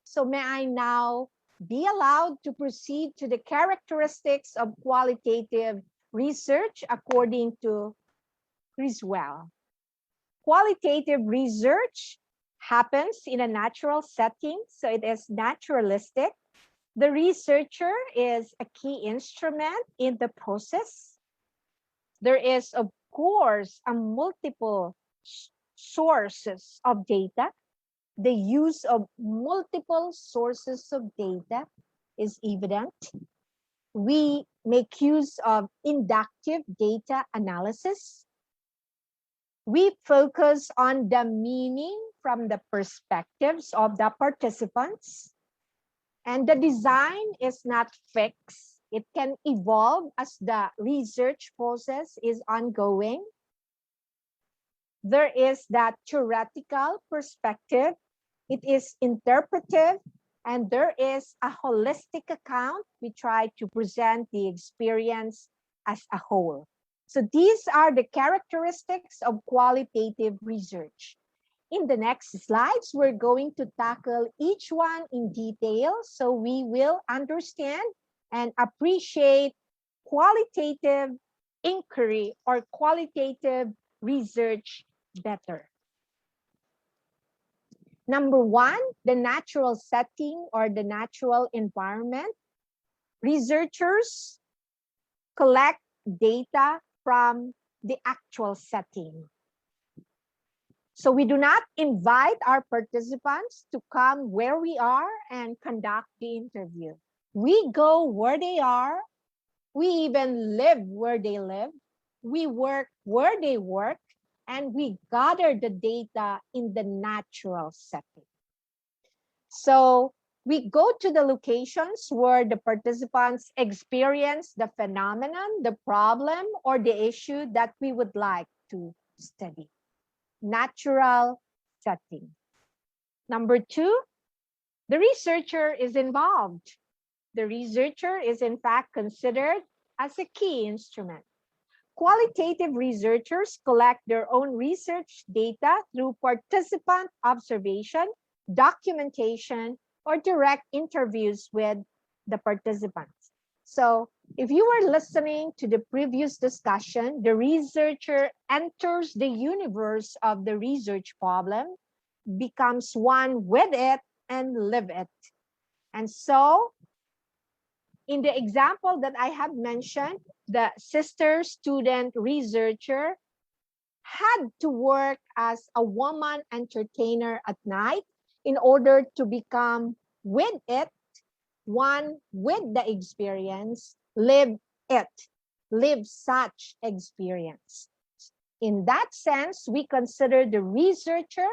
So may I now be allowed to proceed to the characteristics of qualitative research according to Criswell. Qualitative research happens in a natural setting, so it is naturalistic. The researcher is a key instrument in the process. There is, of course, a multiple sources of data. The use of multiple sources of data is evident. We make use of inductive data analysis. We focus on the meaning from the perspectives of the participants. And the design is not fixed. It can evolve as the research process is ongoing. There is that theoretical perspective. It is interpretive, and there is a holistic account. We try to present the experience as a whole. So these are the characteristics of qualitative research. In the next slides, we're going to tackle each one in detail so we will understand and appreciate qualitative inquiry or qualitative research better. Number one, the natural setting or the natural environment. Researchers collect data from the actual setting. So we do not invite our participants to come where we are and conduct the interview. We go where they are. We even live where they live. We work where they work, and we gather the data in the natural setting. So we go to the locations where the participants experience the phenomenon, the problem, or the issue that we would like to study. Natural setting. Number two, the researcher is involved. The researcher is in fact considered as a key instrument. Qualitative researchers collect their own research data through participant observation, documentation, or direct interviews with the participants. So if you were listening to the previous discussion, the researcher enters the universe of the research problem, becomes one with it, and live it. And so in the example that I have mentioned, the sister student researcher had to work as a woman entertainer at night in order to become with it, one with the experience, live it, live such experience. In that sense, we consider the researcher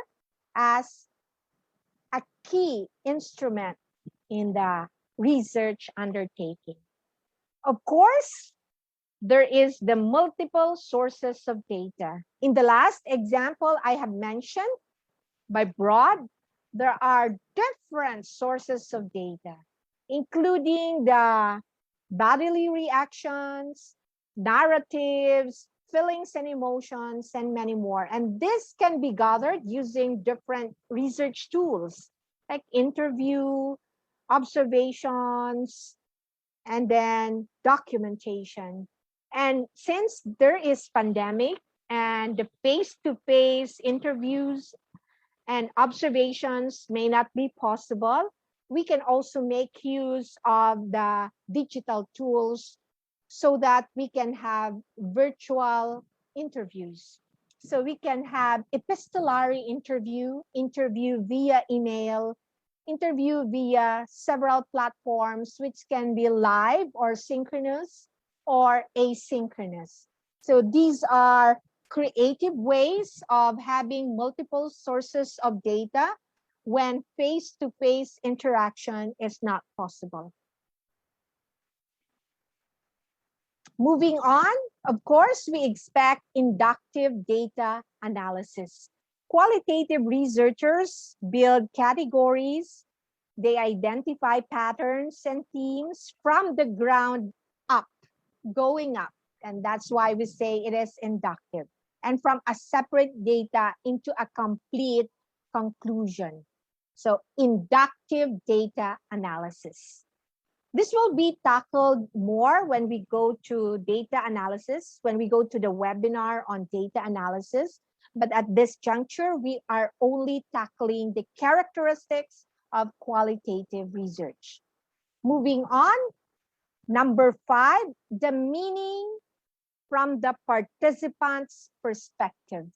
as a key instrument in the research undertaking. Of course, there is the multiple sources of data. In the last example I have mentioned, by broad, there are different sources of data, including the bodily reactions, narratives, feelings and emotions, and many more. And this can be gathered using different research tools like interview, observations, and then documentation. And since there is pandemic and the face-to-face interviews and observations may not be possible, we can also make use of the digital tools so that we can have virtual interviews. So we can have epistolary interview via email, interview via several platforms, which can be live or synchronous or asynchronous. So these are creative ways of having multiple sources of data when face-to-face interaction is not possible. Moving on, of course, we expect inductive data analysis. Qualitative researchers build categories. They identify patterns and themes from the ground up, going up. And that's why we say it is inductive. And from a separate data into a complete conclusion. So inductive data analysis. This will be tackled more when we go to data analysis, when we go to the webinar on data analysis. But at this juncture, we are only tackling the characteristics of qualitative research. Moving on, number 5, the meaning from the participant's perspective.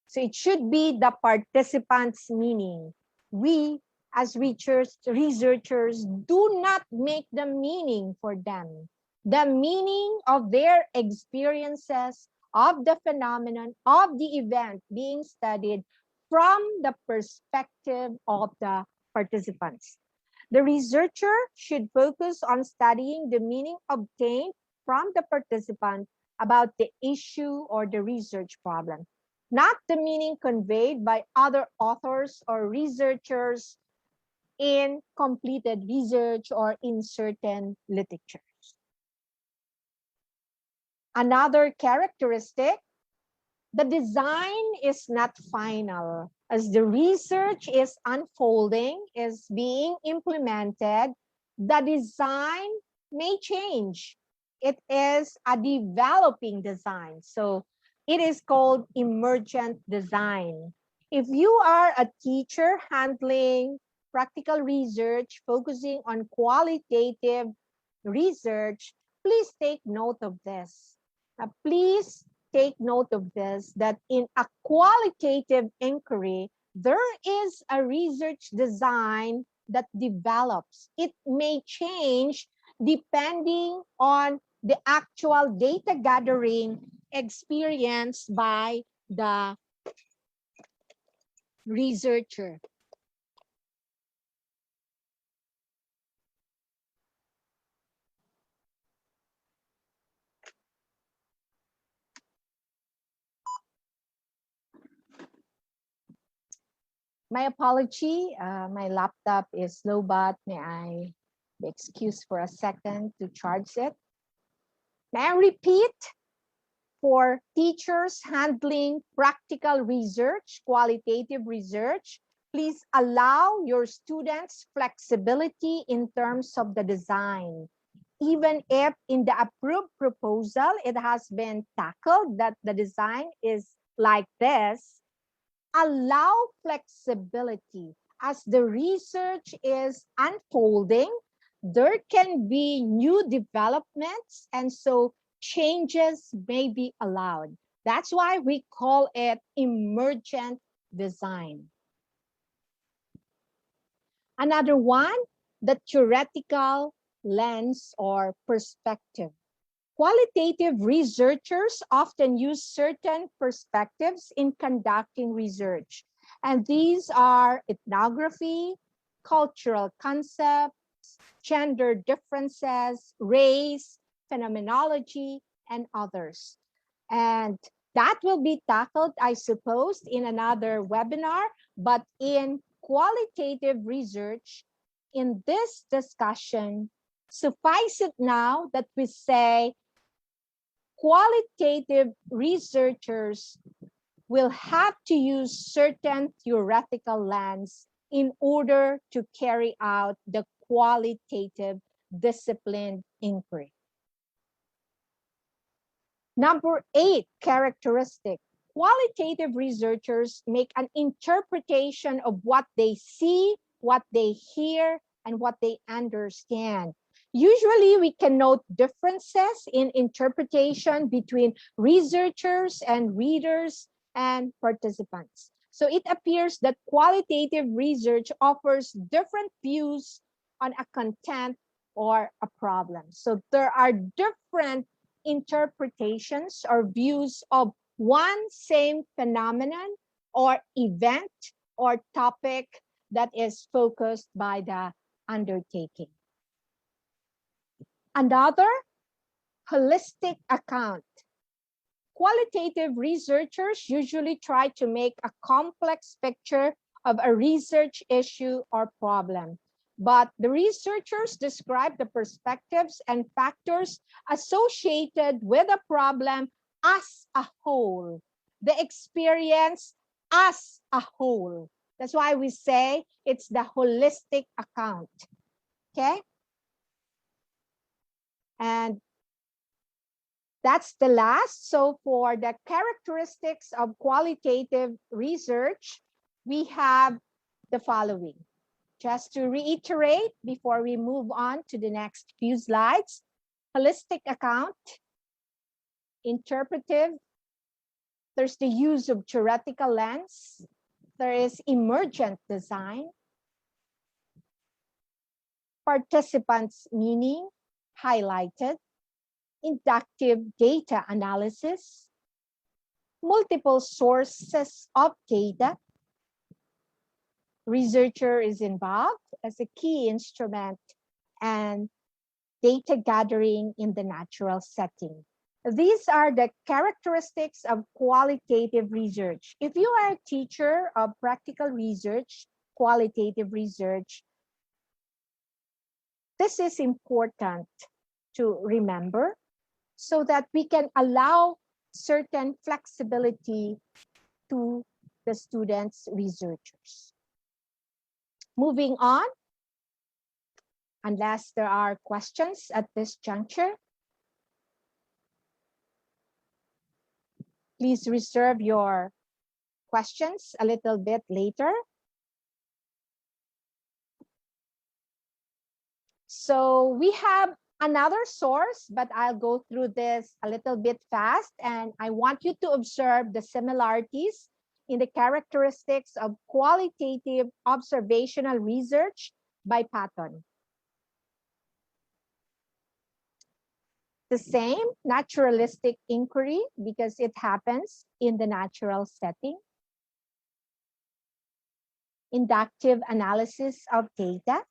So it should be the participant's meaning. We, as researchers, do not make the meaning for them. The meaning of their experiences of the phenomenon, of the event being studied from the perspective of the participants. The researcher should focus on studying the meaning obtained from the participant about the issue or the research problem, not the meaning conveyed by other authors or researchers in completed research or in certain literatures. Another characteristic, the design is not final. As the research is unfolding, is being implemented, the design may change. It is a developing design. So it is called emergent design. If you are a teacher handling practical research, focusing on qualitative research, please take note of this. Please take note of this, that in a qualitative inquiry, there is a research design that develops. It may change depending on the actual data gathering experienced by the researcher. My apology, my laptop is low bat. May I be excused for a second to charge it? May I repeat? For teachers handling practical research, qualitative research, please allow your students flexibility in terms of the design. Even if in the approved proposal, it has been tackled that the design is like this, allow flexibility. As the research is unfolding, there can be new developments, and so changes may be allowed. That's why we call it emergent design. Another one, the theoretical lens or perspective. Qualitative researchers often use certain perspectives in conducting research, and these are ethnography, cultural concepts, gender differences, race, phenomenology, and others. And that will be tackled, I suppose, in another webinar, but in qualitative research, in this discussion, suffice it now that we say qualitative researchers will have to use certain theoretical lens in order to carry out the qualitative disciplined inquiry. Number 8 characteristic. Qualitative researchers make an interpretation of what they see, what they hear, and what they understand. Usually, we can note differences in interpretation between researchers and readers and participants. So it appears that qualitative research offers different views on a content or a problem. So there are different interpretations or views of one same phenomenon or event or topic that is focused by the undertaking. Another, holistic account. Qualitative researchers usually try to make a complex picture of a research issue or problem, but the researchers describe the perspectives and factors associated with a problem as a whole, the experience as a whole. That's why we say it's the holistic account. Okay? And that's the last. So for the characteristics of qualitative research, we have the following. Just to reiterate before we move on to the next few slides: holistic account, interpretive, there's the use of theoretical lens, there is emergent design, participants' meaning highlighted, inductive data analysis, multiple sources of data, researcher is involved as a key instrument, and data gathering in the natural setting. These are the characteristics of qualitative research. If you are a teacher of practical research, qualitative research, this is important to remember so that we can allow certain flexibility to the students, researchers. Moving on, unless there are questions at this juncture, please reserve your questions a little bit later. So we have another source, but I'll go through this a little bit fast, and I want you to observe the similarities in the characteristics of qualitative observational research by Patton. The same naturalistic inquiry because it happens in the natural setting. Inductive analysis of data.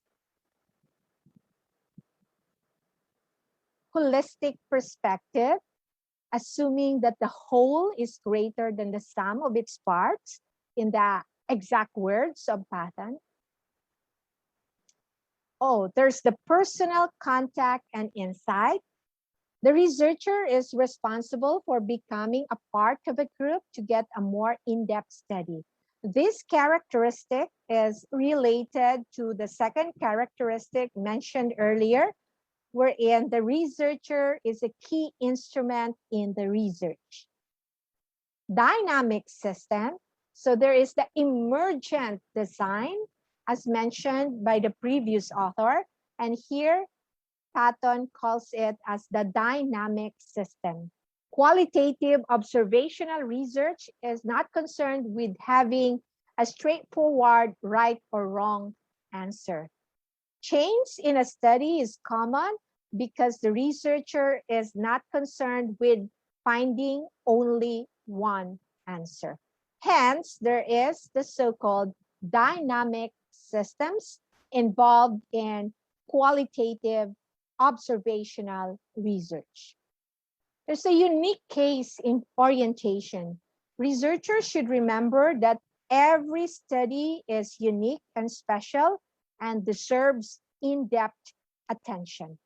Holistic perspective, assuming that the whole is greater than the sum of its parts, in the exact words of Patton. Oh, there's the personal contact and insight. The researcher is responsible for becoming a part of a group to get a more in-depth study. This characteristic is related to the second characteristic mentioned earlier, wherein the researcher is a key instrument in the research. Dynamic system, so there is the emergent design as mentioned by the previous author, and here Patton calls it as the dynamic system. Qualitative observational research is not concerned with having a straightforward right or wrong answer. Change in a study is common because the researcher is not concerned with finding only one answer. Hence, there is the so-called dynamic systems involved in qualitative observational research. There's a unique case in orientation. Researchers should remember that every study is unique and special and deserves in-depth attention.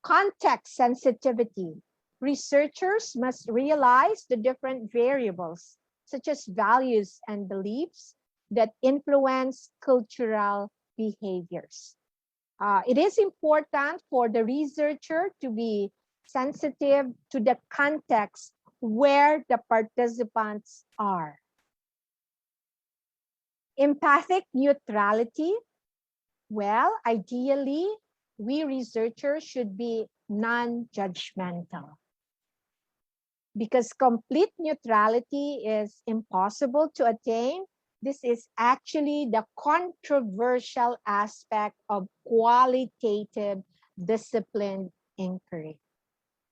Context sensitivity. Researchers must realize the different variables, such as values and beliefs, that influence cultural behaviors. It is important for the researcher to be sensitive to the context where the participants are. Empathic neutrality. Well, ideally, we researchers should be non-judgmental because complete neutrality is impossible to attain. This is actually the controversial aspect of qualitative disciplined inquiry.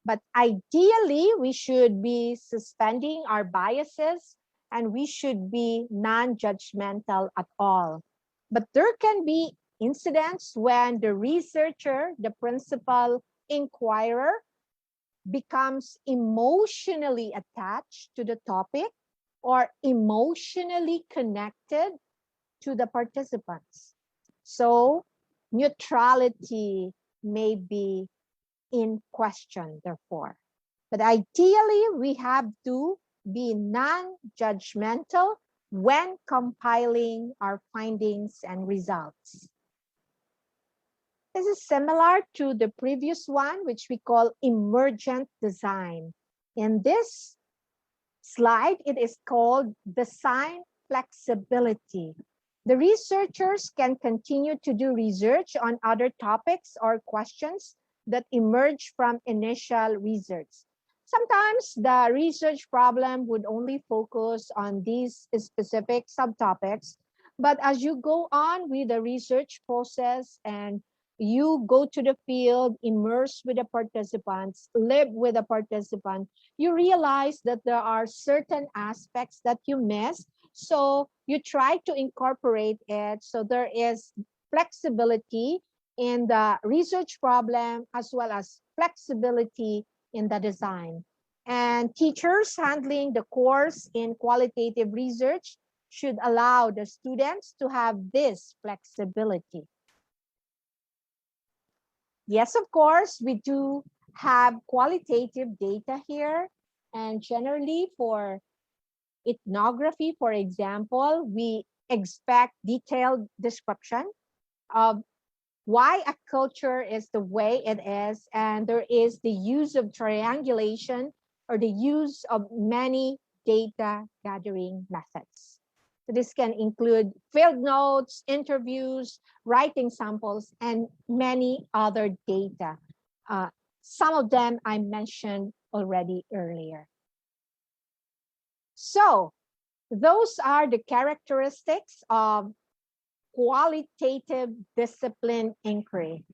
But ideally, we should be suspending our biases and we should be non-judgmental at all. But there can be incidents when the researcher, the principal inquirer, becomes emotionally attached to the topic or emotionally connected to the participants. So neutrality may be in question, therefore. But ideally, we have to be non-judgmental when compiling our findings and results. This is similar to the previous one, which we call emergent design. In this slide, it is called design flexibility. The researchers can continue to do research on other topics or questions that emerge from initial research. Sometimes the research problem would only focus on these specific subtopics, but as you go on with the research process and you go to the field, immerse with the participants, live with the participant, you realize that there are certain aspects that you missed. So you try to incorporate it. So there is flexibility in the research problem as well as flexibility in the design. And teachers handling the course in qualitative research should allow the students to have this flexibility. Yes, of course, we do have qualitative data here. And generally for ethnography, for example, we expect detailed description of why a culture is the way it is. And there is the use of triangulation or the use of many data gathering methods. So this can include field notes, interviews, writing samples, and many other data. Some of them I mentioned already earlier. So those are the characteristics of qualitative discipline inquiry.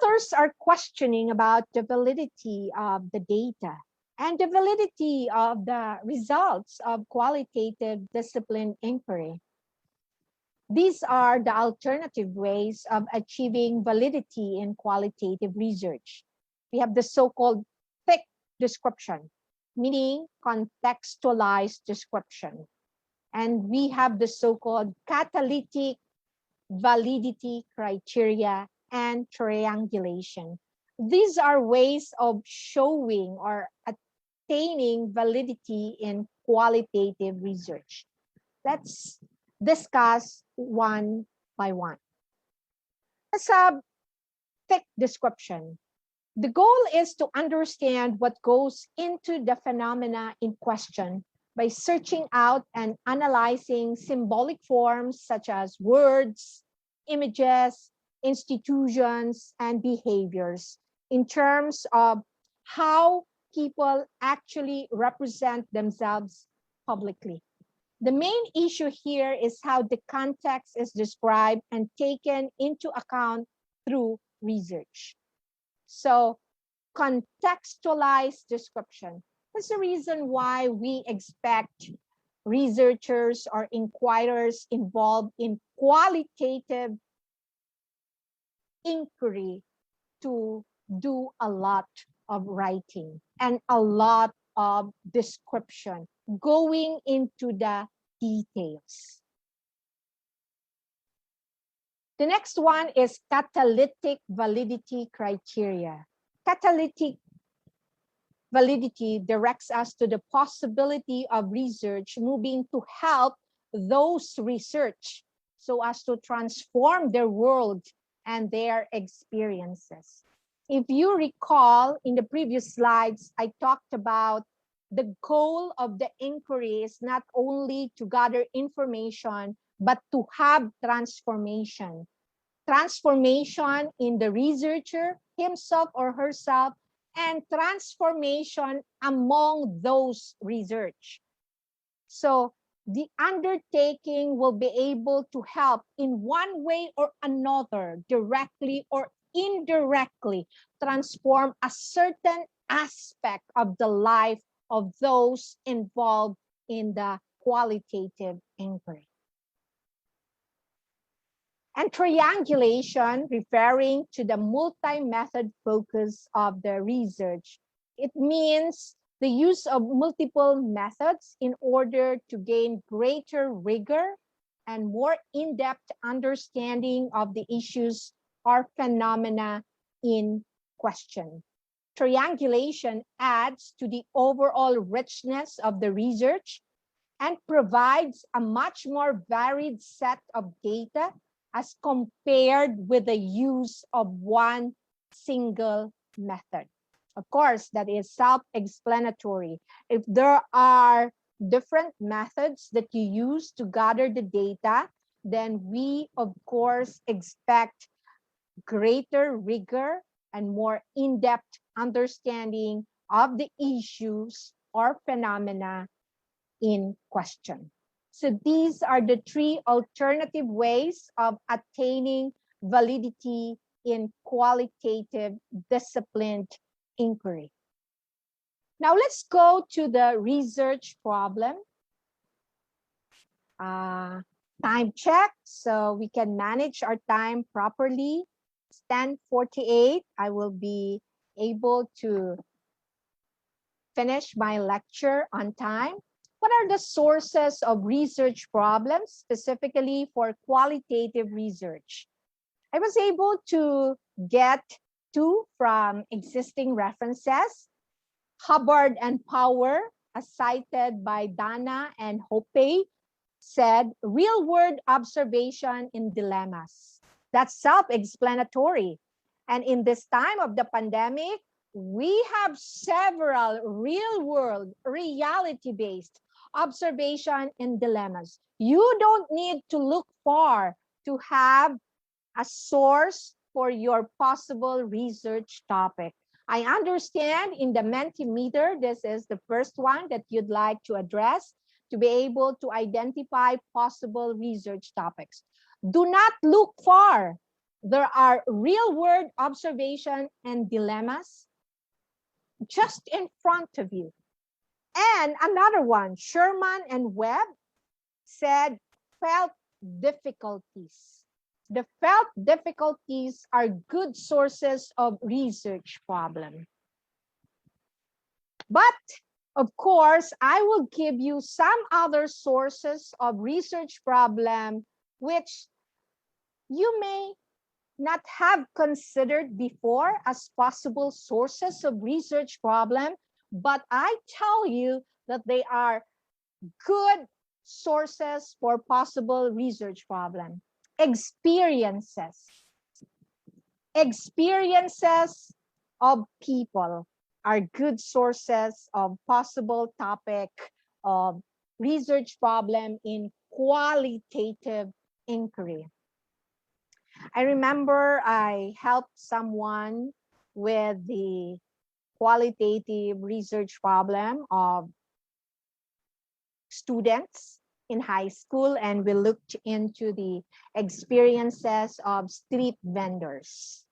Others are questioning about the validity of the data and the validity of the results of qualitative discipline inquiry. These are the alternative ways of achieving validity in qualitative research. We have the so-called thick description, meaning contextualized description. And we have the so-called catalytic validity criteria and triangulation. These are ways of showing or attaining validity in qualitative research. Let's discuss one by one. As a thick description, the goal is to understand what goes into the phenomena in question by searching out and analyzing symbolic forms such as words, images, institutions, and behaviors in terms of how people actually represent themselves publicly. The main issue here is how the context is described and taken into account through research. So, contextualized description. That's the reason why we expect researchers or inquirers involved in qualitative inquiry to do a lot of writing and a lot of description, going into the details. The next one is catalytic validity criteria. Catalytic validity directs us to the possibility of research moving to help those research so as to transform their world and their experiences. If you recall, in the previous slides, I talked about the goal of the inquiry is not only to gather information, but to have transformation. Transformation in the researcher himself or herself, and transformation among those research. So the undertaking will be able to help in one way or another, directly or indirectly, transform a certain aspect of the life of those involved in the qualitative inquiry. And triangulation, referring to the multi-method focus of the research. It means the use of multiple methods in order to gain greater rigor and more in-depth understanding of the issues or phenomena in question. Triangulation adds to the overall richness of the research and provides a much more varied set of data as compared with the use of one single method. Of course, that is self-explanatory. If there are different methods that you use to gather the data, then we, of course, expect greater rigor and more in-depth understanding of the issues or phenomena in question. So these are the three alternative ways of attaining validity in qualitative disciplined inquiry. Now let's go to the research problem. Time check, so we can manage our time properly. It's 10:48. I will be able to finish my lecture on time. What are the sources of research problems, specifically for qualitative research? I was able to get two from existing references. Hubbard and Power, as cited by Dana and Hoppe, said real-world observation in dilemmas. That's self-explanatory. And in this time of the pandemic, we have several real-world, reality-based observation in dilemmas. You don't need to look far to have a source for your possible research topic. I understand in the Mentimeter, this is the first one that you'd like to address to be able to identify possible research topics. Do not look far. There are real-world observation and dilemmas just in front of you. And another one, Sherman and Webb said felt difficulties. The felt difficulties are good sources of research problem. But of course, I will give you some other sources of research problem which you may not have considered before as possible sources of research problem, but I tell you that they are good sources for possible research problem. Experiences of people are good sources of possible topic of research problem in qualitative inquiry. I remember I helped someone with the qualitative research problem of students in high school, and we looked into the experiences of street vendors.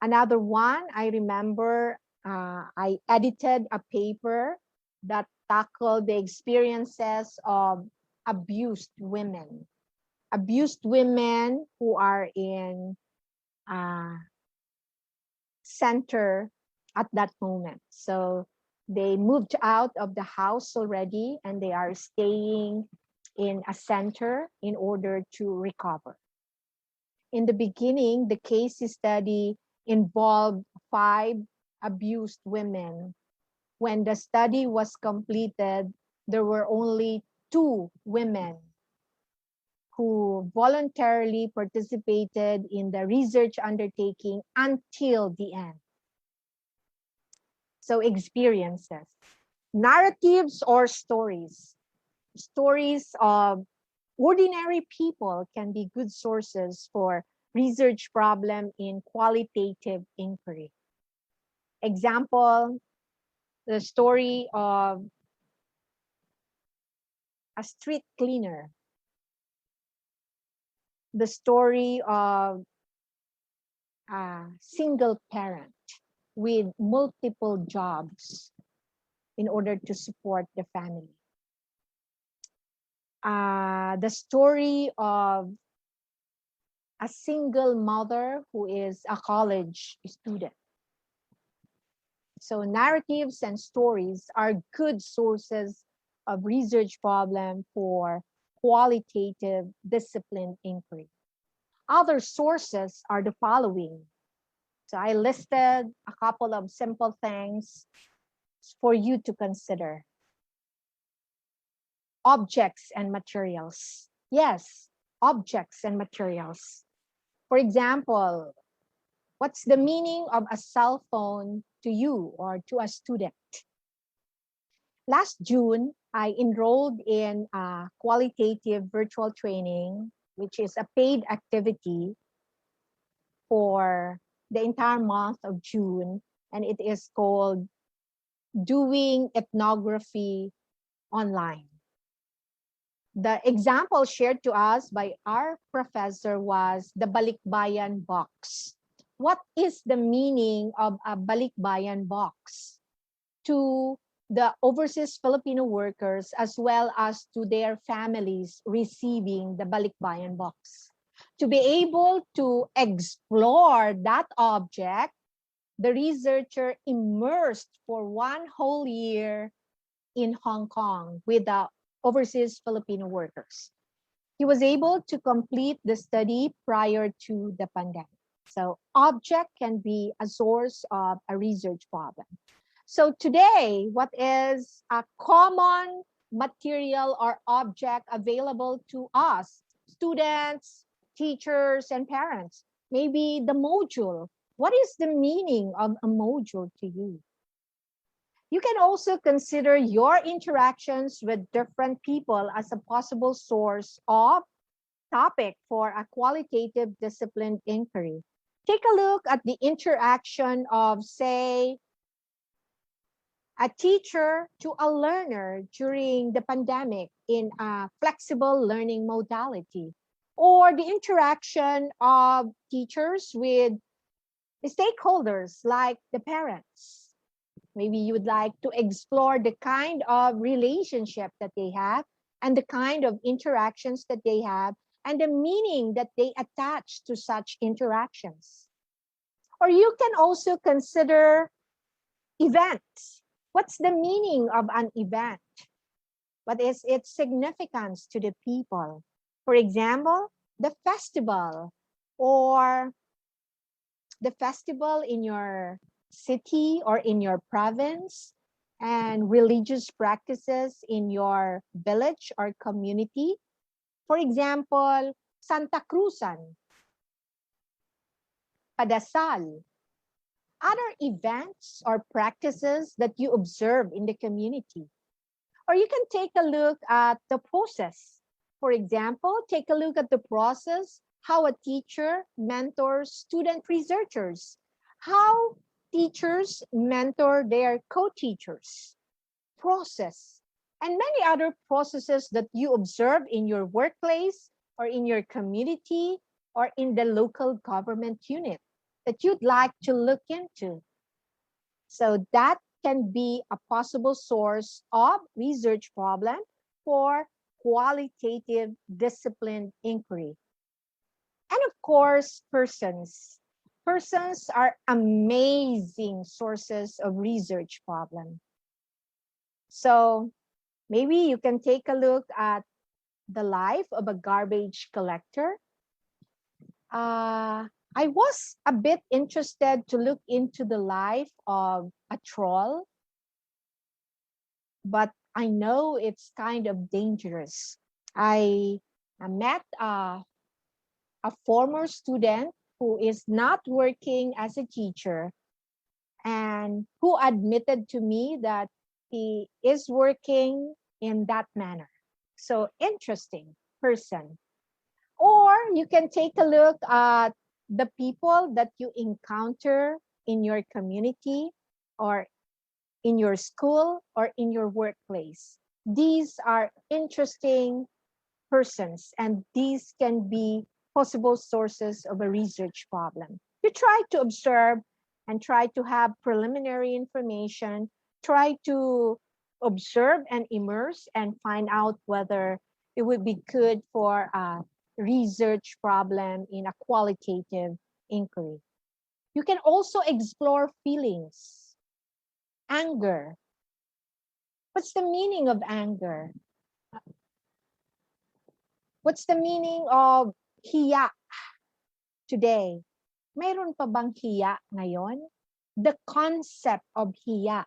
Another one, I remember I edited a paper that tackled the experiences of abused women. Abused women who are in center at that moment. So they moved out of the house already and they are staying in a center in order to recover. In the beginning, the case study involved 5 abused women. When the study was completed, there were only 2 women who voluntarily participated in the research undertaking until the end. So experiences, narratives or stories. Stories of ordinary people can be good sources for research problem in qualitative inquiry. Example, the story of a street cleaner, the story of a single parent with multiple jobs in order to support the family. The story of a single mother who is a college student. So narratives and stories are good sources of research problem for qualitative disciplined inquiry. Other sources are the following. So I listed a couple of simple things for you to consider. objects and materials. Yes, objects and materials. For example, what's the meaning of a cell phone to you or to a student? Last June, I enrolled in a qualitative virtual training, which is a paid activity for the entire month of June, and it is called Doing Ethnography Online. The example shared to us by our professor was the balikbayan box. What is the meaning of a balikbayan box to the overseas Filipino workers as well as to their families receiving the balikbayan box? To be able to explore that object, the researcher immersed for 1 whole year in Hong Kong with the overseas Filipino workers. He was able to complete the study prior to the pandemic. So object can be a source of a research problem. So today, what is a common material or object available to us, students, teachers, and parents? Maybe the module. What is the meaning of a module to you? You can also consider your interactions with different people as a possible source of topic for a qualitative disciplined inquiry. Take a look at the interaction of, say, a teacher to a learner during the pandemic in a flexible learning modality, or the interaction of teachers with the stakeholders like the parents. Maybe you would like to explore the kind of relationship that they have and the kind of interactions that they have and the meaning that they attach to such interactions. Or you can also consider events. What's the meaning of an event? What is its significance to the people? For example, the festival or the festival in your city or in your province and religious practices in your village or community. For example, Santa Cruzan, Padasal, other events or practices that you observe in the community. Or you can take a look at the process. For example, take a look at the process, how a teacher mentors student researchers, how teachers mentor their co-teachers, process, and many other processes that you observe in your workplace or in your community or in the local government unit that you'd like to look into. So that can be a possible source of research problem for qualitative disciplined inquiry. And of course, persons. Persons are amazing sources of research problem. So maybe you can take a look at the life of a garbage collector. I was a bit interested to look into the life of a troll, but I know it's kind of dangerous. I met a former student who is not working as a teacher and who admitted to me that he is working in that manner. So interesting person. Or you can take a look at the people that you encounter in your community or in your school or in your workplace. These are interesting persons and these can be possible sources of a research problem. You try to observe and try to have preliminary information, try to observe and immerse and find out whether it would be good for a research problem in a qualitative inquiry. You can also explore feelings, anger. What's the meaning of anger? What's the meaning of hiya today? Mayroon pa bang hiya ngayon? The concept of hiya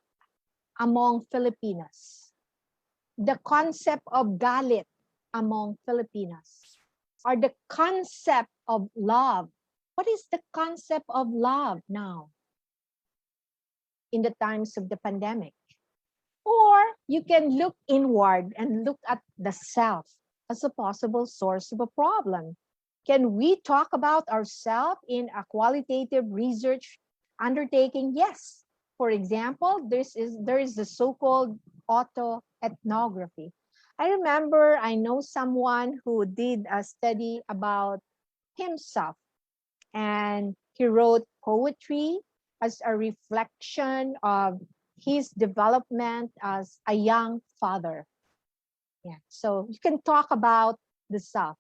among Filipinos. the concept of galit among Filipinos, or the concept of love. What is the concept of love now in the times of the pandemic? Or you can look inward and look at the self as a possible source of a problem. Can we talk about ourselves in a qualitative research undertaking? Yes. For example, there is the so-called autoethnography. I remember I know someone who did a study about himself, and he wrote poetry as a reflection of his development as a young father. Yeah. So you can talk about the self.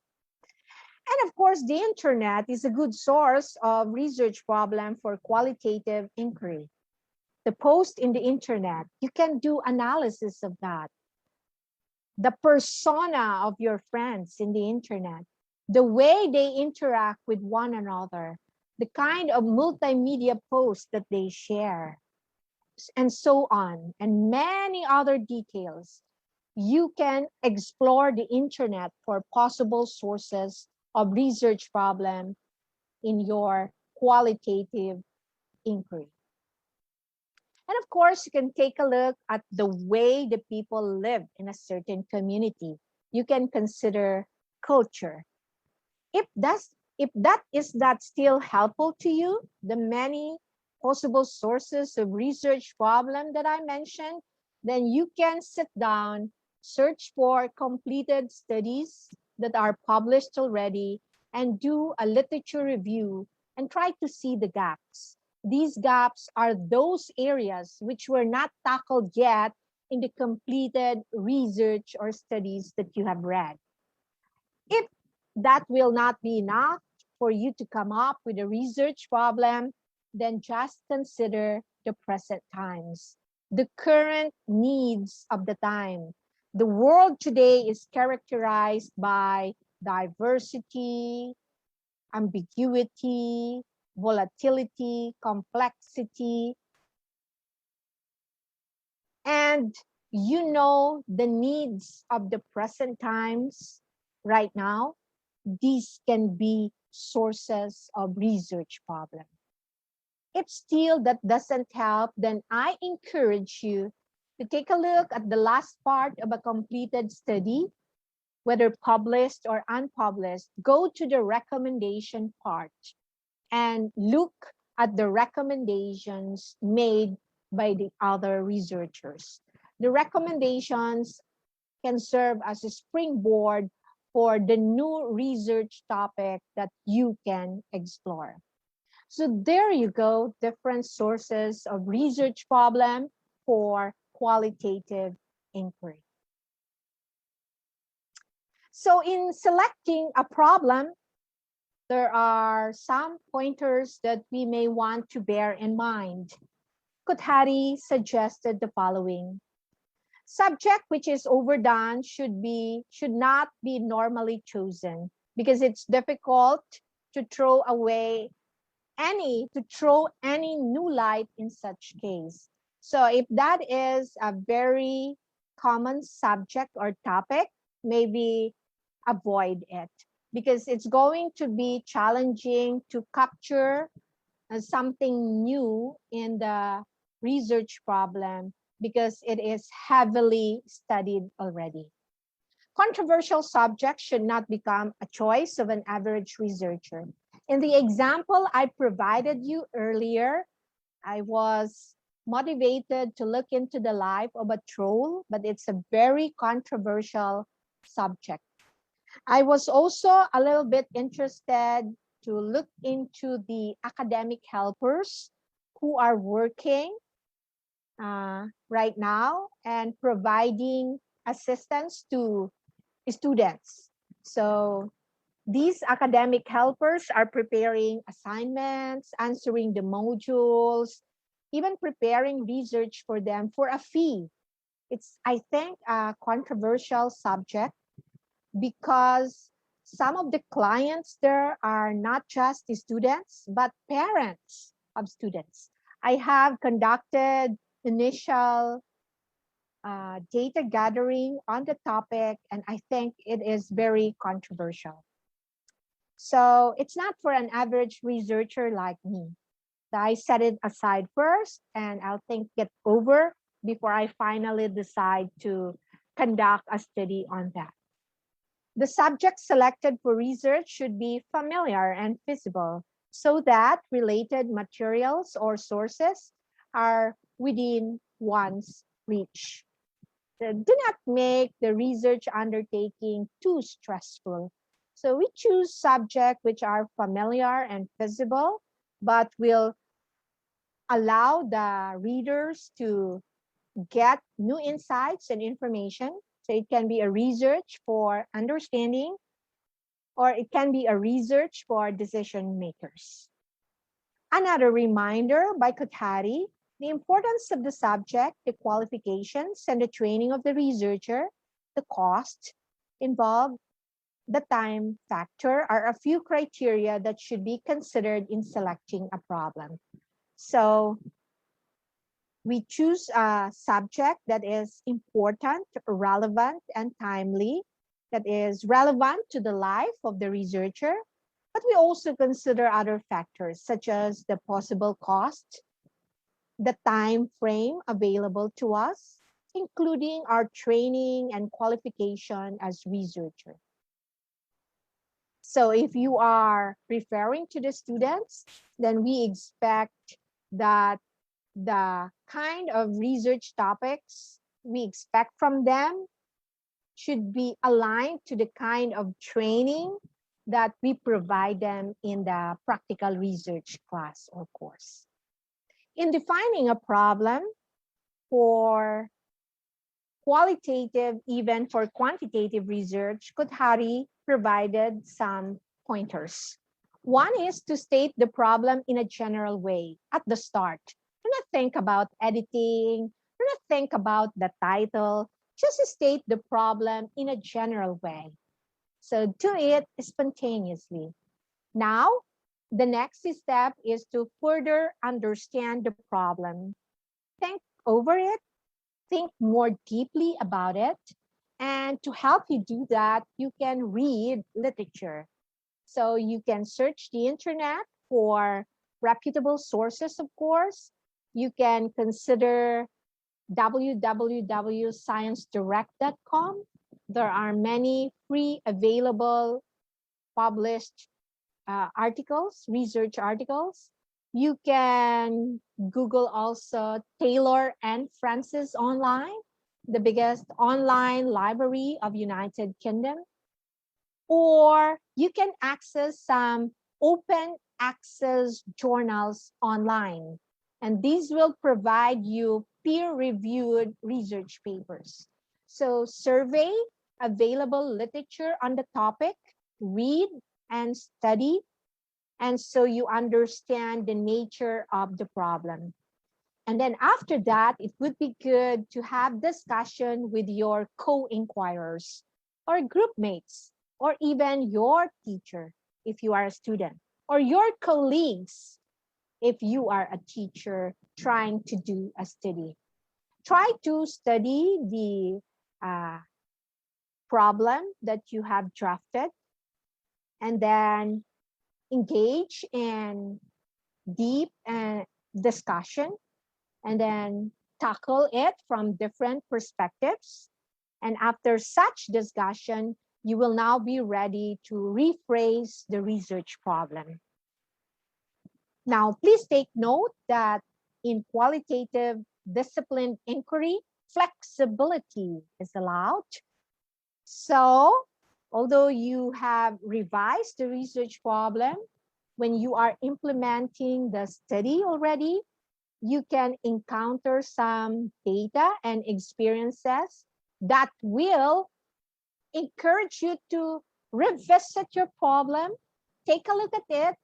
And of course, the internet is a good source of research problem for qualitative inquiry. The post in the internet, you can do analysis of that. The persona of your friends in the internet, the way they interact with one another, the kind of multimedia posts that they share, and so on, and many other details. You can explore the internet for possible sources of research problem in your qualitative inquiry. And of course, you can take a look at the way the people live in a certain community. You can consider culture. If that is not still helpful to you, the many possible sources of research problem that I mentioned, then you can sit down, search for completed studies that are published already, and do a literature review and try to see the gaps. These gaps are those areas which were not tackled yet in the completed research or studies that you have read. If that will not be enough for you to come up with a research problem, then just consider the present times, the current needs of the time. The world today is characterized by diversity, ambiguity, volatility, complexity, and you know the needs of the present times right now. These can be sources of research problem. If still that doesn't help, then I encourage you to take a look at the last part of a completed study, whether published or unpublished. Go to the recommendation part and look at the recommendations made by the other researchers. The recommendations can serve as a springboard for the new research topic that you can explore. So there you go, different sources of research problem for qualitative inquiry. So in selecting a problem, there are some pointers that we may want to bear in mind. Kothari suggested the following. Subject which is overdone should not be normally chosen because it's difficult to throw any new light in such case. So if that is a very common subject or topic, maybe avoid it because it's going to be challenging to capture something new in the research problem because it is heavily studied already. Controversial subjects should not become a choice of an average researcher. In the example I provided you earlier, I was motivated to look into the life of a troll, but it's a very controversial subject. I was also a little bit interested to look into the academic helpers who are working right now and providing assistance to students. So these academic helpers are preparing assignments, answering the modules, even preparing research for them for a fee. It's, I think, a controversial subject because some of the clients there are not just the students, but parents of students. I have conducted initial data gathering on the topic, and I think it is very controversial. So it's not for an average researcher like me. So I set it aside first and I'll think it over before I finally decide to conduct a study on that. The subject selected for research should be familiar and feasible so that related materials or sources are within one's reach. Do not make the research undertaking too stressful. So we choose subjects which are familiar and feasible, but will allow the readers to get new insights and information. So it can be a research for understanding, or it can be a research for decision makers. Another reminder by Kothari, the importance of the subject, the qualifications, and the training of the researcher, the cost involved, the time factor are a few criteria that should be considered in selecting a problem. So we choose a subject that is important, relevant, and timely, that is relevant to the life of the researcher, but we also consider other factors such as the possible cost, the time frame available to us, including our training and qualification as researcher. So if you are referring to the students, then we expect that the kind of research topics we expect from them should be aligned to the kind of training that we provide them in the practical research class or course. In defining a problem for qualitative, even for quantitative research, Kothari provided some pointers. One is to state the problem in a general way at the start. Do not think about editing, do not think about the title, just state the problem in a general way. So do it spontaneously. Now, the next step is to further understand the problem. Think over it, think more deeply about it. And to help you do that, you can read literature. So you can search the internet for reputable sources, of course. You can consider www.sciencedirect.com. There are many free available published articles, research articles. You can Google also Taylor and Francis online, the biggest online library of United Kingdom. Or you can access some open access journals online. And these will provide you peer-reviewed research papers. So survey available literature on the topic, read and study, and so you understand the nature of the problem. And then after that, it would be good to have discussion with your co-inquirers or group mates, or even your teacher if you are a student, or your colleagues if you are a teacher trying to do a study. Try to study the problem that you have drafted, and then engage in deep discussion, and then tackle it from different perspectives. And after such discussion, you will now be ready to rephrase the research problem. Now, please take note that in qualitative disciplined inquiry, flexibility is allowed. So, although you have revised the research problem, when you are implementing the study already, you can encounter some data and experiences that will encourage you to revisit your problem, take a look at it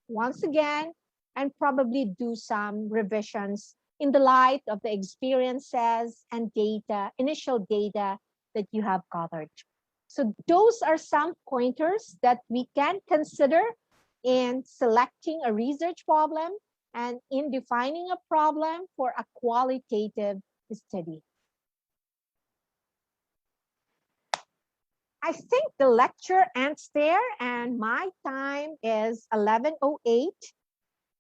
once again, and probably do some revisions in the light of the experiences and data, initial data that you have gathered. So those are some pointers that we can consider in selecting a research problem and in defining a problem for a qualitative study. I think the lecture ends there, and my time is 11:08,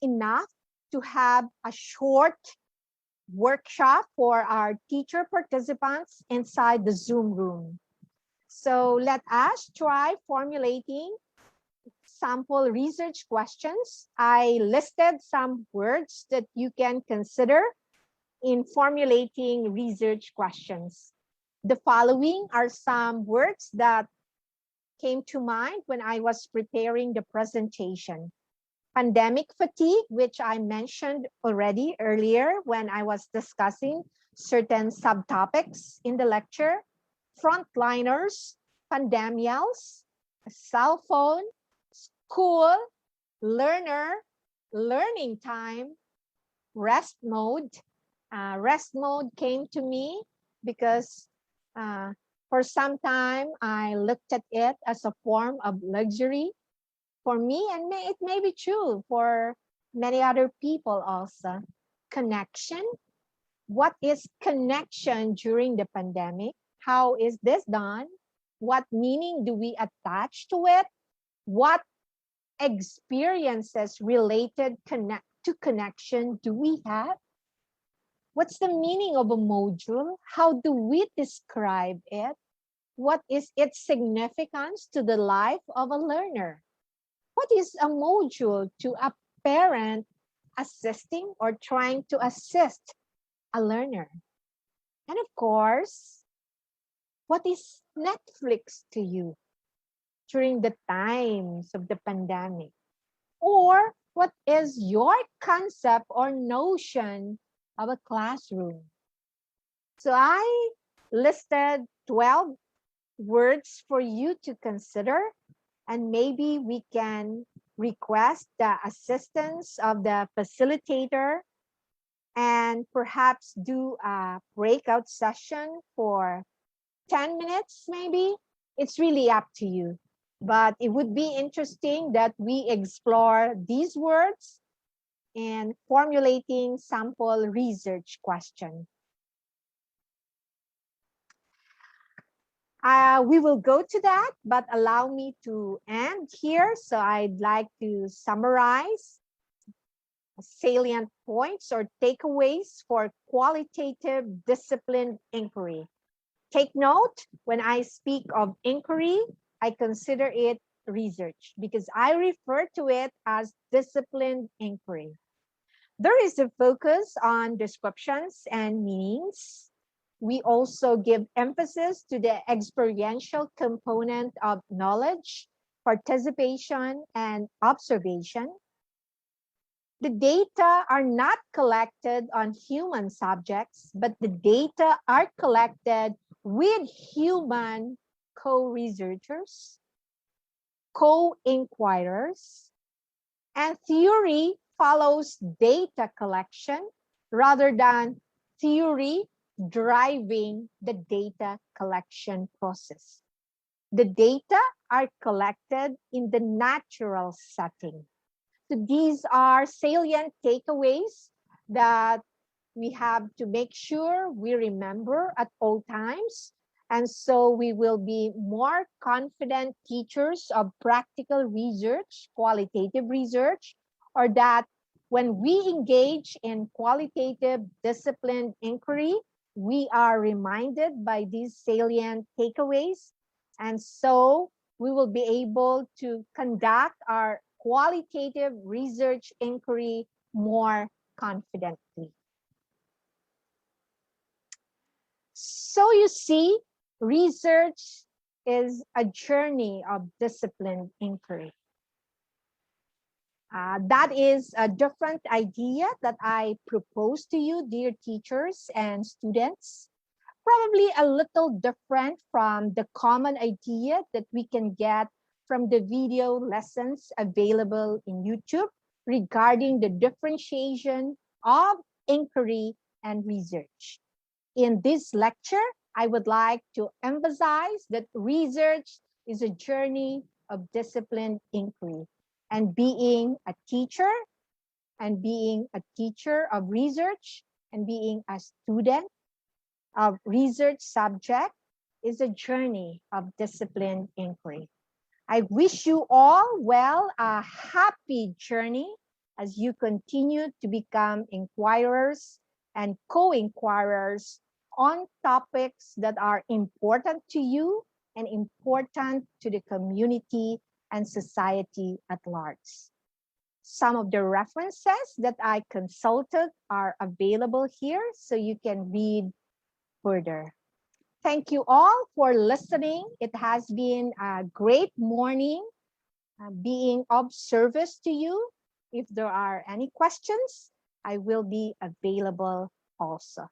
enough to have a short workshop for our teacher participants inside the Zoom room. So let us try formulating sample research questions. I listed some words that you can consider in formulating research questions. The following are some words that came to mind when I was preparing the presentation. Pandemic fatigue, which I mentioned already earlier when I was discussing certain subtopics in the lecture. Frontliners, pandemials, cell phone, school, learner, learning time, rest mode. Rest mode came to me because for some time I looked at it as a form of luxury for me, and it may be true for many other people also. Connection. What is connection during the pandemic? How is this done? What meaning do we attach to it? What experiences related to connection do we have? What's the meaning of a module? How do we describe it? What is its significance to the life of a learner? What is a module to a parent assisting or trying to assist a learner? And of course, what is Netflix to you during the times of the pandemic? Or what is your concept or notion of a classroom? So I listed 12 words for you to consider, and maybe we can request the assistance of the facilitator and perhaps do a breakout session for 10 minutes, maybe. It's really up to you. But it would be interesting that we explore these words in formulating sample research questions. We will go to that, but allow me to end here. So I'd like to summarize salient points or takeaways for qualitative disciplined inquiry. Take note, when I speak of inquiry, I consider it research because I refer to it as disciplined inquiry. There is a focus on descriptions and meanings. We also give emphasis to the experiential component of knowledge, participation, and observation. The data are not collected on human subjects, but the data are collected with human co-researchers, co-inquirers, and theory follows data collection rather than theory driving the data collection process. The data are collected in the natural setting. So these are salient takeaways that we have to make sure we remember at all times. And so we will be more confident teachers of practical research, qualitative research, or that when we engage in qualitative disciplined inquiry, we are reminded by these salient takeaways. And so we will be able to conduct our qualitative research inquiry more confidently. So you see, research is a journey of disciplined inquiry. That is a different idea that I propose to you, dear teachers and students. Probably a little different from the common idea that we can get from the video lessons available in YouTube regarding the differentiation of inquiry and research. In this lecture, I would like to emphasize that research is a journey of disciplined inquiry, and being a teacher of research and being a student of research subject is a journey of disciplined inquiry. I wish you all a happy journey as you continue to become inquirers and co-inquirers on topics that are important to you and important to the community and society at large. Some of the references that I consulted are available here so you can read further. Thank you all for listening. It has been a great morning being of service to you. If there are any questions, I will be available also.